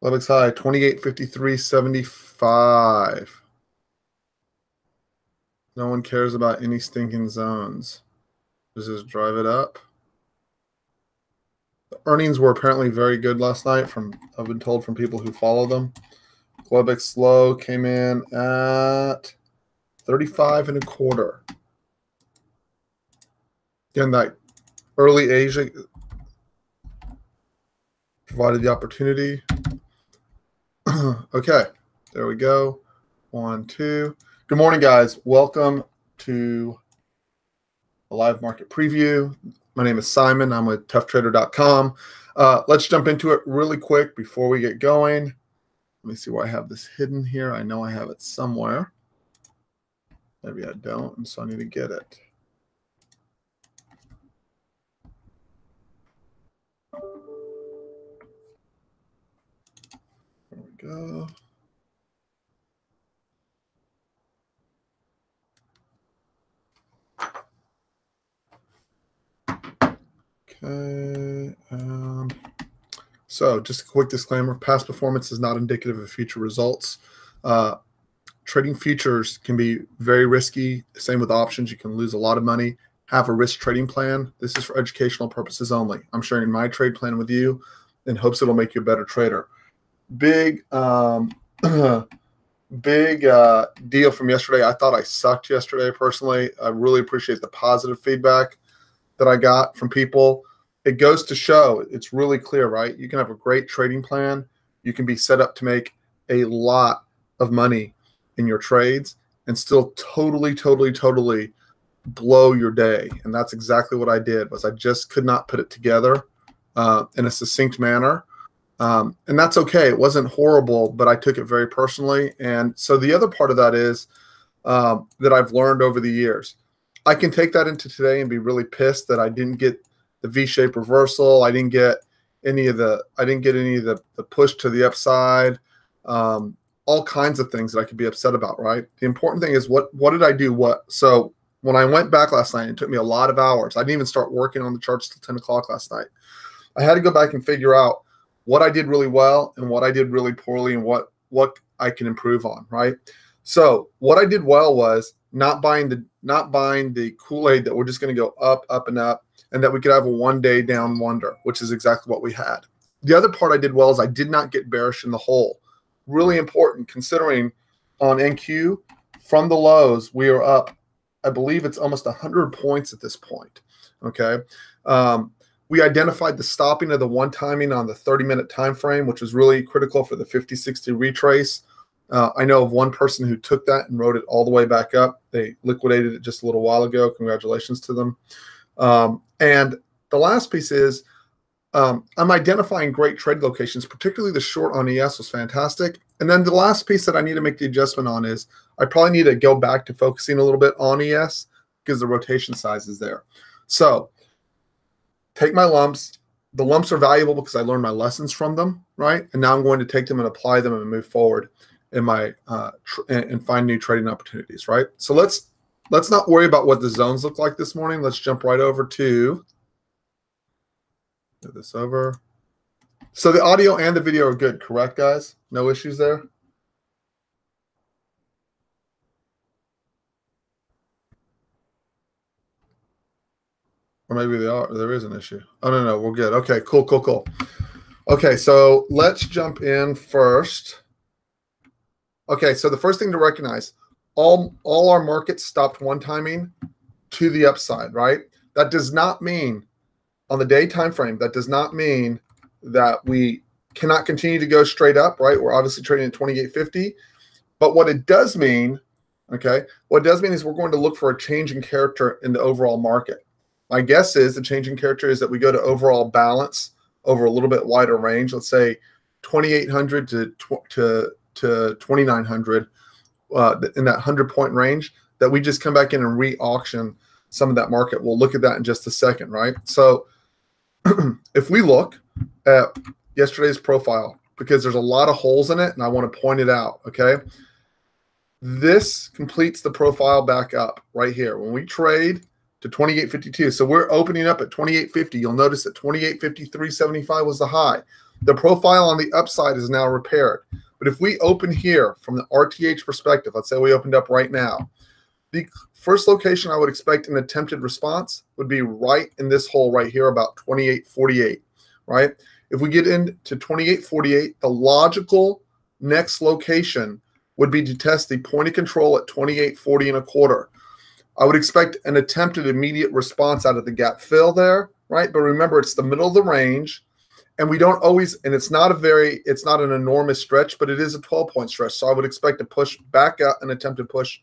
Globex high 28.53.75. No one cares about any stinking zones. Does this drive it up? The earnings were apparently very good last night. I've been told from people who follow them. Globex low came in at 35.25. Again, that early Asia provided the opportunity. Okay, there we go. 1, 2. Good morning, guys. Welcome to a live market preview. My name is Simon. I'm with toughtrader.com. Let's jump into it really quick before we get going. Let me see where I have this hidden here. I know I have it somewhere. Maybe I don't, and so I need to get it. There we go. Okay. So just a quick disclaimer, past performance is not indicative of future results. Trading futures can be very risky. Same with options. You can lose a lot of money. Have a risk trading plan. This is for educational purposes only. I'm sharing my trade plan with you in hopes it'll make you a better trader. Big big deal from yesterday. I thought I sucked yesterday personally. I really appreciate the positive feedback that I got from people. It goes to show it's really clear, right? You can have a great trading plan. You can be set up to make a lot of money in your trades and still totally blow your day. And that's exactly what I did. Was I just could not put it together in a succinct manner. And that's okay. It wasn't horrible, but I took it very personally. And so the other part of that is that I've learned over the years. I can take that into today and be really pissed that I didn't get the V-shaped reversal. I didn't get any of the push to the upside. All kinds of things that I could be upset about, right? The important thing is what did I do? So when I went back last night, it took me a lot of hours. I didn't even start working on the charts till 10 o'clock last night. I had to go back and figure out what I did really well and what I did really poorly and what I can improve on, right? So what I did well was not buying the Kool-Aid that we're just going to go up and up, and that we could have a one-day down wonder, which is exactly what we had. The other part I did well is I did not get bearish in the hole. Really important considering on NQ from the lows, we are up, I believe it's almost 100 points at this point, okay? We identified the stopping of the one timing on the 30-minute time frame, which was really critical for the 50-60 retrace. I know of one person who took that and rode it all the way back up. They liquidated it just a little while ago. Congratulations to them. And the last piece is I'm identifying great trade locations, particularly the short on ES was fantastic. And then the last piece that I need to make the adjustment on is I probably need to go back to focusing a little bit on ES because the rotation size is there. So take my lumps. The lumps are valuable because I learned my lessons from them, right? And now I'm going to take them and apply them and move forward in my and find new trading opportunities, right? So let's not worry about what the zones look like this morning. Let's jump right over to move this over. So the audio and the video are good, correct, guys? No issues there? Or maybe there is an issue. Oh, no, we're good. Okay, cool. Okay, so let's jump in first. Okay, so the first thing to recognize, all our markets stopped one timing to the upside, right? That does not mean on the day time frame, that does not mean that we cannot continue to go straight up, right? We're obviously trading at 28.50. But what it does mean, okay, what it does mean is we're going to look for a change in character in the overall market. My guess is the change in character is that we go to overall balance over a little bit wider range. Let's say 2,800 to 2,900 in that 100-point range, that we just come back in and re-auction some of that market. We'll look at that in just a second, right? So if we look at yesterday's profile, because there's a lot of holes in it, and I want to point it out, okay? This completes the profile back up right here. When we trade to 28.52. So we're opening up at 28.50. You'll notice that 28.53.75 was the high. The profile on the upside is now repaired. But if we open here from the RTH perspective, let's say we opened up right now, the first location I would expect an attempted response would be right in this hole right here, about 28.48, right? If we get into 28.48, the logical next location would be to test the point of control at 28.40 1/4. I would expect an attempted immediate response out of the gap fill there, right? But remember, it's the middle of the range, and we don't always, and it's not an enormous stretch, but it is a 12-point stretch. So I would expect to push back up, an attempted push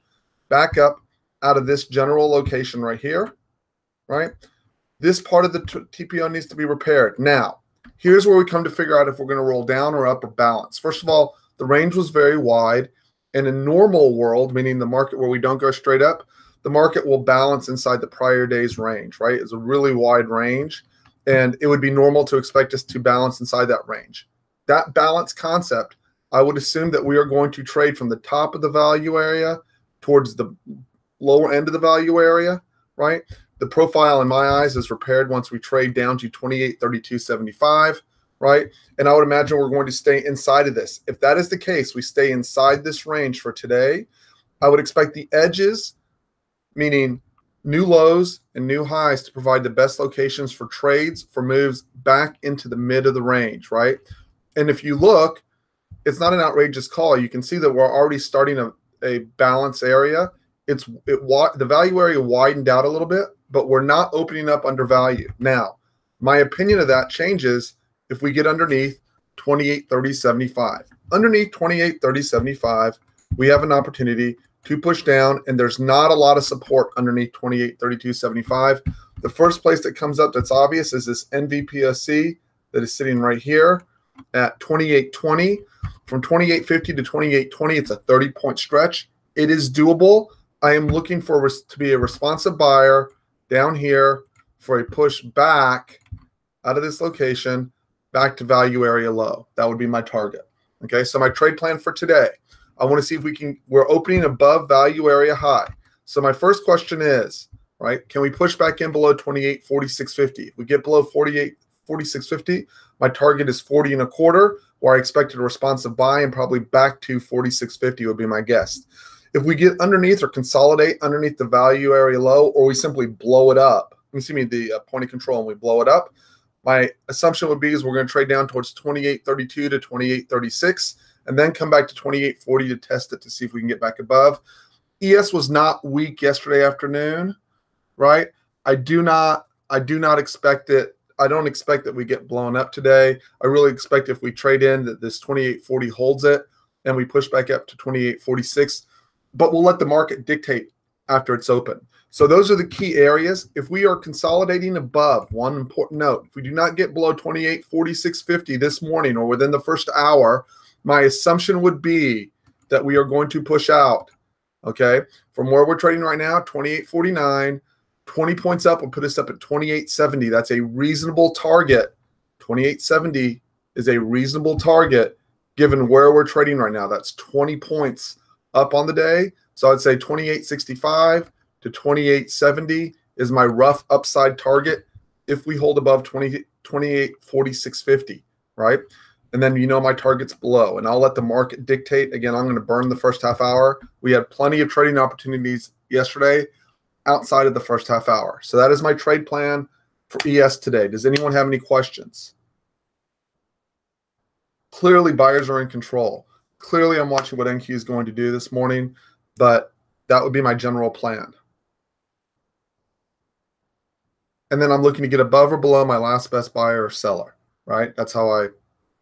back up out of this general location right here, right? This part of the TPO needs to be repaired. Now, here's where we come to figure out if we're going to roll down or up or balance. First of all, the range was very wide. In a normal world, meaning the market where we don't go straight up, the market will balance inside the prior day's range, right? It's a really wide range, and it would be normal to expect us to balance inside that range. That balance concept, I would assume that we are going to trade from the top of the value area towards the lower end of the value area, right? The profile in my eyes is repaired once we trade down to 28.32.75, right? And I would imagine we're going to stay inside of this. If that is the case, we stay inside this range for today. I would expect the edges, meaning new lows and new highs, to provide the best locations for trades, for moves back into the mid of the range, right? And if you look, it's not an outrageous call. You can see that we're already starting a balance area. The value area widened out a little bit, but we're not opening up under value. Now, my opinion of that changes if we get underneath 28.30.75. Underneath 28.30.75, we have an opportunity to push down, and there's not a lot of support underneath 28.32.75. The first place that comes up that's obvious is this NVPOC that is sitting right here at 28.20. From 28.50 to 28.20, it's a 30-point stretch. It is doable. I am looking for to be a responsive buyer down here for a push back out of this location back to value area low. That would be my target. Okay, so my trade plan for today, I want to see if we're opening above value area high. So my first question is, right, can we push back in below 28.46.50? If we get below 48.46.50, my target is 40 1/4, where I expected a responsive buy, and probably back to 46.50 would be my guess. If we get underneath or consolidate underneath the value area low, or we simply blow it up, the point of control, and we blow it up, my assumption would be is we're going to trade down towards 28.32 to 28.36, and then come back to 28.40 to test it to see if we can get back above. ES was not weak yesterday afternoon, right? I do not expect it. I don't expect that we get blown up today. I really expect if we trade in that this 28.40 holds it and we push back up to 28.46, but we'll let the market dictate after it's open. So those are the key areas. If we are consolidating above, one important note, if we do not get below 28.46.50 this morning or within the first hour, my assumption would be that we are going to push out, okay? From where we're trading right now, 28.49, 20 points up will put us up at 28.70. That's a reasonable target. 28.70 is a reasonable target given where we're trading right now. That's 20 points up on the day. So I'd say 28.65 to 28.70 is my rough upside target if we hold above 28.46.50, right? And then my target's below, and I'll let the market dictate. Again, I'm going to burn the first half hour. We had plenty of trading opportunities yesterday outside of the first half hour. So that is my trade plan for ES today. Does anyone have any questions? Clearly, buyers are in control. Clearly, I'm watching what NQ is going to do this morning, but that would be my general plan. And then I'm looking to get above or below my last best buyer or seller, right? That's how I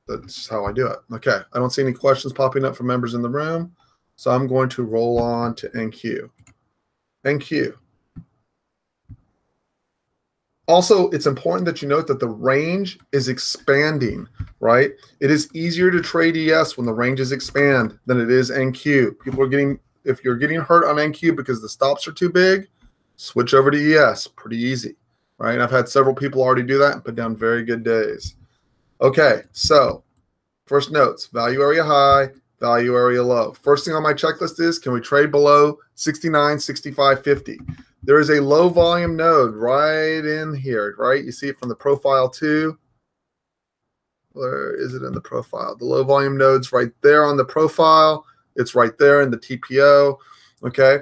do it. Okay, I don't see any questions popping up from members in the room, so I'm going to roll on to NQ. NQ. Also, it's important that you note that the range is expanding, right? It is easier to trade ES when the ranges expand than it is NQ. If you're getting hurt on NQ because the stops are too big, switch over to ES. Pretty easy, right? I've had several people already do that and put down very good days. Okay, so first notes, value area high, value area low. First thing on my checklist is, can we trade below 69, 65, 50? There is a low volume node right in here, right? You see it from the profile too. Where is it in the profile? The low volume node's right there on the profile. It's right there in the TPO, okay?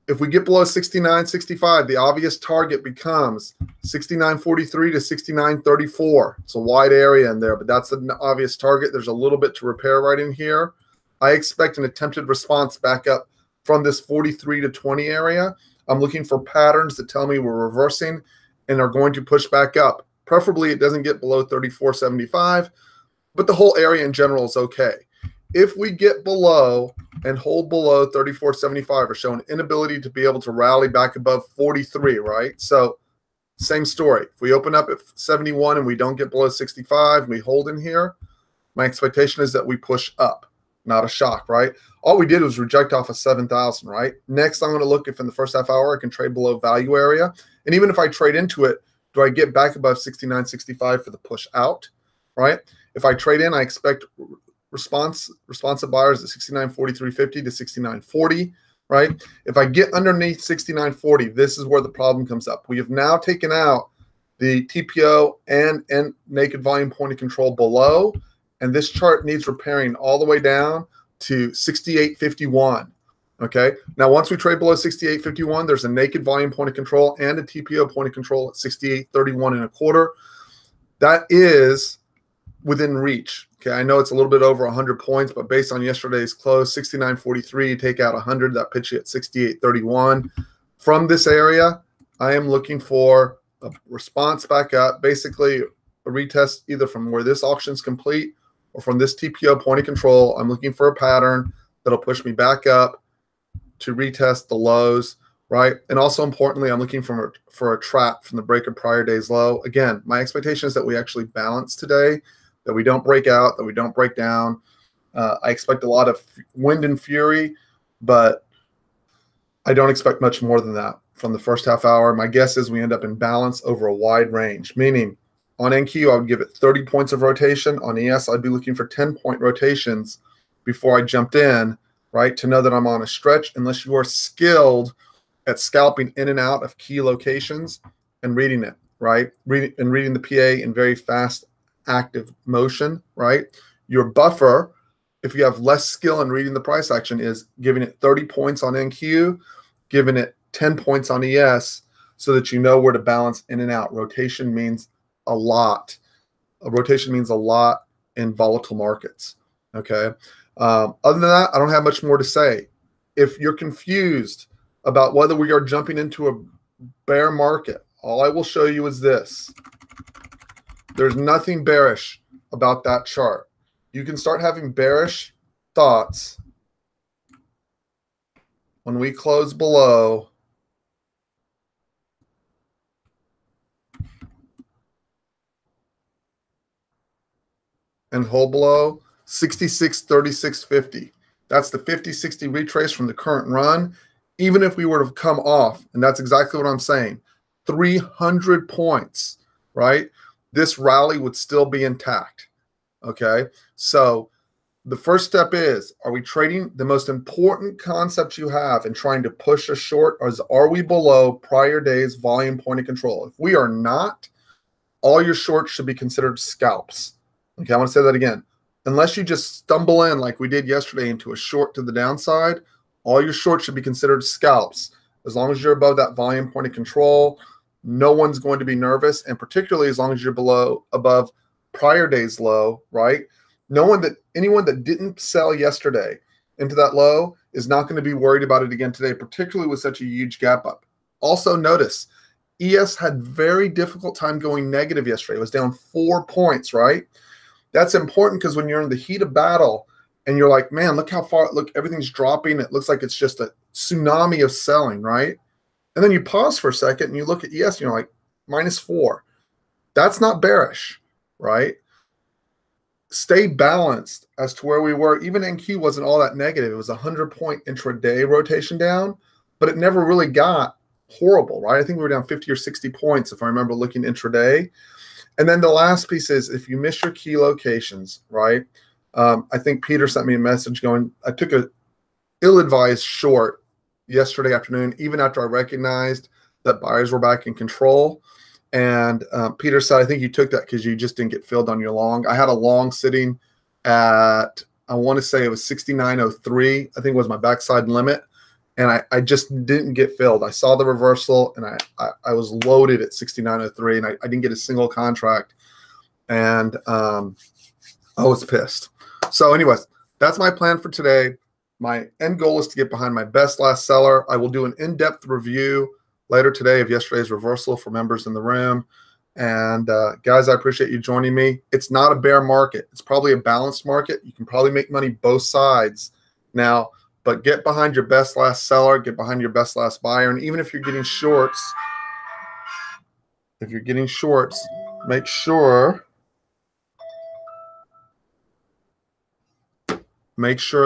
If we get below 69.65, the obvious target becomes 69.43 to 69.34. It's a wide area in there, but that's an obvious target. There's a little bit to repair right in here. I expect an attempted response back up from this 43 to 20 area. I'm looking for patterns that tell me we're reversing and are going to push back up. Preferably it doesn't get below 34.75, but the whole area in general is okay. If we get below and hold below 34.75 or show an inability to be able to rally back above 43, right? So same story. If we open up at 71 and we don't get below 65 and we hold in here, my expectation is that we push up, not a shock, right? All we did was reject off of 7,000, right? Next, I'm going to look if in the first half hour I can trade below value area. And even if I trade into it, do I get back above 69.65 for the push out, right? If I trade in, I expect responsive buyers at 69.4350 to 69.40, right? If I get underneath 69.40, this is where the problem comes up. We have now taken out the TPO and naked volume point of control below, and this chart needs repairing all the way down to 68.51. Okay. Now, once we trade below 68.51, there's a naked volume point of control and a TPO point of control at 68.31 1/4. That is within reach. Okay. I know it's a little bit over 100 points, but based on yesterday's close, 69.43, take out 100, that puts you at 68.31. From this area, I am looking for a response back up, basically a retest either from where this auction is complete or from this TPO point of control. I'm looking for a pattern that'll push me back up to retest the lows, right? And also importantly, I'm looking for a trap from the break of prior day's low. Again, my expectation is that we actually balance today, that we don't break out, that we don't break down. I expect a lot of wind and fury, but I don't expect much more than that from the first half hour. My guess is we end up in balance over a wide range, meaning on NQ, I would give it 30 points of rotation. On ES, I'd be looking for 10-point rotations before I jumped in, right, to know that I'm on a stretch, unless you are skilled at scalping in and out of key locations and reading it, right? Reading the PA in very fast, active motion, right? Your buffer, if you have less skill in reading the price action, is giving it 30 points on NQ, giving it 10 points on ES, so that you know where to balance in and out. Rotation means a lot. A rotation means a lot in volatile markets, okay? Other than that, I don't have much more to say. If you're confused about whether we are jumping into a bear market, all I will show you is this. There's nothing bearish about that chart. You can start having bearish thoughts when we close below and hold below 66.3650. That's the 50-60 retrace from the current run. Even if we were to come off, and that's exactly what I'm saying, 300 points, right? This rally would still be intact, okay? So the first step is, are we trading? The most important concept you have in trying to push a short is, are we below prior day's volume point of control? If we are not, all your shorts should be considered scalps. Okay, I want to say that again. Unless you just stumble in like we did yesterday into a short to the downside, all your shorts should be considered scalps. As long as you're above that volume point of control, no one's going to be nervous, and particularly as long as you're above prior day's low, right? Anyone that didn't sell yesterday into that low is not going to be worried about it again today, particularly with such a huge gap up. Also notice, ES had very difficult time going negative yesterday. It was down 4 points, right? That's important because when you're in the heat of battle and you're like, man, look how far, look, everything's dropping. It looks like it's just a tsunami of selling, right? And then you pause for a second and you look at ES and you're like, -4. That's not bearish, right? Stay balanced as to where we were. Even NQ wasn't all that negative. It was a 100-point intraday rotation down, but it never really got horrible, right? I think we were down 50 or 60 points if I remember looking intraday. And then the last piece is, if you miss your key locations, right? I think Peter sent me a message going, I took a ill-advised short yesterday afternoon, even after I recognized that buyers were back in control. And Peter said, I think you took that because you just didn't get filled on your long. I had a long sitting at, I want to say it was 69.03, I think was my backside limit. And I just didn't get filled. I saw the reversal, and I was loaded at 69.03, and I didn't get a single contract. And I was pissed. So anyways, that's my plan for today. My end goal is to get behind my best last seller. I will do an in-depth review later today of yesterday's reversal for members in the room. And guys, I appreciate you joining me. It's not a bear market. It's probably a balanced market. You can probably make money both sides now, but get behind your best last seller, get behind your best last buyer. And even if you're getting shorts, make sure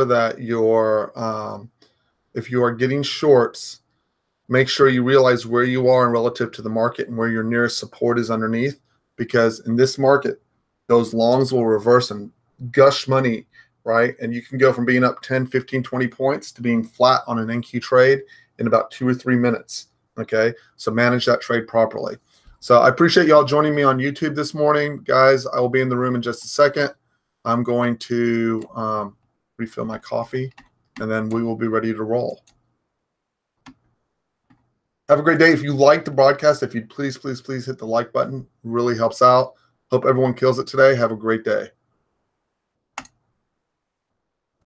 that if you are getting shorts, make sure you realize where you are relative to the market and where your nearest support is underneath, because in this market, those longs will reverse and gush money, right? And you can go from being up 10, 15, 20 points to being flat on an NQ trade in about 2 or 3 minutes, okay? So manage that trade properly. So I appreciate y'all joining me on YouTube this morning. Guys, I will be in the room in just a second. I'm going to refill my coffee, and then we will be ready to roll. Have a great day. If you like the broadcast, if you'd please hit the like button. It really helps out. Hope everyone kills it today. Have a great day.